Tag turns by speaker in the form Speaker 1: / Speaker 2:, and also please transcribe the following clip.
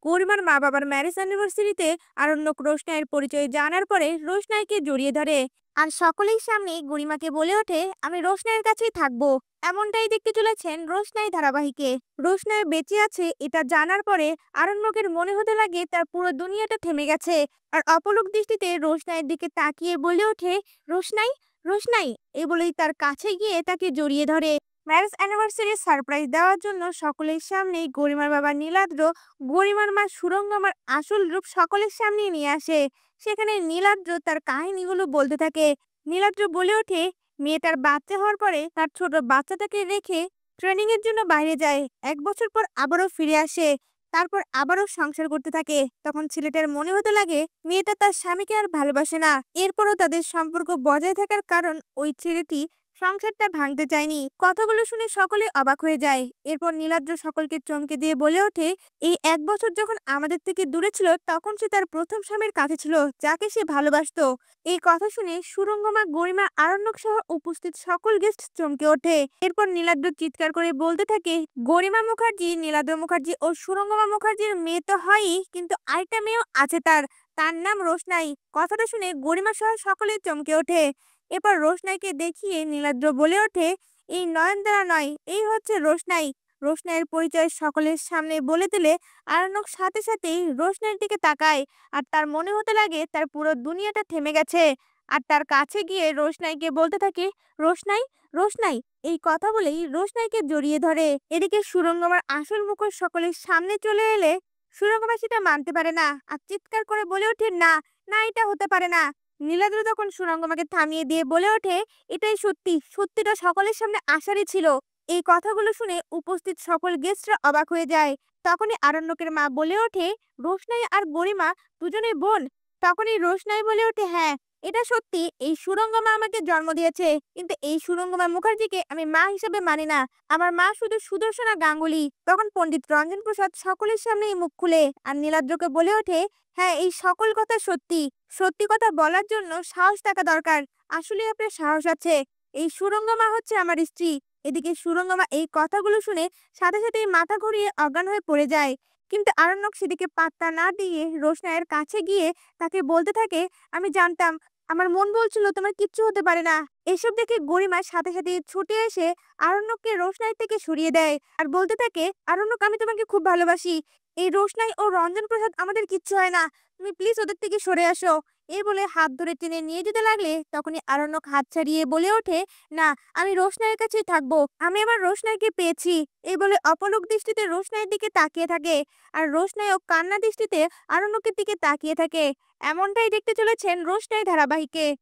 Speaker 1: গরিমার মা বাবার ম্যারেজ অ্যানিভার্সারিতে আরণ্যক রোশনাইয়ের পরিচয় জানার পরে রোশনাইকে জড়িয়ে ধরে আর সকলেই সামনে গরিমাকে বলে ওঠে, আমি রোশনাইয়ের কাছেই থাকবো। এমনটাই দেখতে চলেছেন রোশনাই ধারাবাহিকে। রোশনাই বেঁচে আছে এটা জানার পরে আরণ্যকের মনে হতে লাগে তার পুরো দুনিয়াটা থেমে গেছে। আর অপলক দৃষ্টিতে রোশনাইয়ের দিকে তাকিয়ে বলে ওঠে, রোশনাই, রোশনাই। এই বলেই তার কাছে গিয়ে তাকে জড়িয়ে ধরে। ম্যারেজ অ্যানিভার্সারি সারপ্রাইজ দেওয়ার জন্য সকলের সামনেই গরিমার বাবা নীলাদ্র গরিমার মা সুরঙ্গমার আসল রূপ সকলের সামনে নিয়ে আসে। সেখানে নীলাদ্র তার কাহিনীগুলো বলতে থাকে। নীলাদ্র বলে ওঠে, মেয়েটার বাচ্চা হওয়ার পরে তার ছোট বাচ্চাটাকে রেখে ট্রেনিং এর জন্য বাইরে যায়। 1 বছর পর আবারও ফিরে আসে। তারপর আবারও সংসার করতে থাকে। তখন ছেলেটার মনে হতে লাগে মেয়েটা তার স্বামীকে আর ভালোবাসে না। এরপরও তাদের সম্পর্ক বজায় থাকার কারণ ওই ছেলেটি সংসারটা ভাঙতে চায়নি। কথাগুলো শুনে সকলে অবাক হয়ে যায়। এরপর নীলাদ্র সকলকে চমকে দিয়ে বলে ওঠে, এই 1 বছর যখন আমাদের থেকে দূরে ছিল তখন সে তার প্রথম স্বামীর কাছে ছিল, যাকে সে ভালোবাসতো। এই কথা শুনে সুরঙ্গমা, গরিমা, আরণ্যক সহ উপস্থিত সকল গেস্ট চমকে ওঠে। এরপর নীলাদ্র চিৎকার করে বলতে থাকে, গরিমা মুখার্জি, নীলাদ্র মুখার্জি ও সুরঙ্গমা মুখার্জির মেয়ে তো হয়ই, কিন্তু আরেকটা মেয়েও আছে তার। তার নাম রোশনাই। কথাটা শুনে গরিমা সহ সকলে চমকে ওঠে। এরপর রোশনাইকে দেখিয়ে নীলাদ্র বলে ওঠে, এই নয়নতারা নয়, এই হচ্ছে রোশনাই। রোশনাইয়ের পরিচয় সকলের সামনে বলে দিলে আরণ্যক সাথে সাথেই রোশনাইয়ের দিকে তাকায়। আর তার মনে হতে লাগে তার পুরো দুনিয়াটা থেমে গেছে। আর তার কাছে গিয়ে রোশনাইকে বলতে থাকে, রোশনাই, রোশনাই। এই কথা বলেই রোশনাইকে জড়িয়ে ধরে। এদিকে সুরঙ্গমার আসল মুখোশ সকলের সামনে চলে এলে সুরঙ্গমা সেটা মানতে পারে না আর চিৎকার করে বলে ওঠে, না, না, এটা হতে পারে না। নীলাদ্র তখন সুরঙ্গমাকে থামিয়ে দিয়ে বলে ওঠে, এটাই সত্যি, সত্যিটা সকলের সামনে আসারই ছিল। এই কথাগুলো শুনে উপস্থিত সকল গেস্টরা অবাক হয়ে যায়। তখনই আরণ্যকের মা বলে ওঠে, রোশনাই আর গরিমা দুজনেই বোন। তখনই রোশনাই বলে ওঠে, হ্যাঁ, এটা সত্যি, এই সুরঙ্গমা আমাকে জন্ম দিয়েছে, কিন্তু এই সুরঙ্গমা মুখার্জিকে আমি মা হিসেবে মানি না। আমার মা শুধু সুদর্শনা গাঙ্গুলি। তখন পণ্ডিত রঞ্জন প্রসাদ সকলের সামনেই মুখ খুলে আর নীলাদ্রকে বলে ওঠে, হ্যাঁ, এই সকল কথা সত্যি। সত্যি কথা বলার জন্য সাহস থাকা দরকার। আসলে আপনার সাহস আছে। এই সুরঙ্গমা হচ্ছে আমার স্ত্রী। এদিকে সুরঙ্গমা এই কথাগুলো শুনে সাথে সাথেই মাথা ঘুরিয়ে অজ্ঞান হয়ে পড়ে যায়। কিন্তু আরণ্যক সেদিকে পাত্তা না দিয়ে রোশনাইয়ের কাছে গিয়ে তাকে বলতে থাকে, আমি জানতাম, আমার মন বলছিল তোমার কিচ্ছু হতে পারে না। এসব দেখে গরিমার সাথে সাথে ছুটে এসে আরণ্যককে রোশনাই থেকে সরিয়ে দেয় আর বলতে থাকে, আরণ্যক, আমি তোমাকে খুব ভালোবাসি। এই রোশনাই ও রঞ্জন প্রসাদ আমাদের কিচ্ছু হয় না। তুমি প্লিজ ওদের থেকে সরে আসো। এই বলে হাত ধরে টেনে নিয়ে যেতে লাগলে তখনই আরণ্যক হাত ছাড়িয়ে বলে ওঠে, না, আমি রোশনাইয়ের কাছেই থাকবো। আমি আবার রোশনাইকে পেয়েছি। এই বলে অপলক দৃষ্টিতে রোশনাইয়ের দিকে তাকিয়ে থাকে। আর রোশনাইও কান্না দৃষ্টিতে আরণ্যকের দিকে তাকিয়ে থাকে। এমনটাই দেখতে চলেছেন রোশনাই ধারাবাহিকে।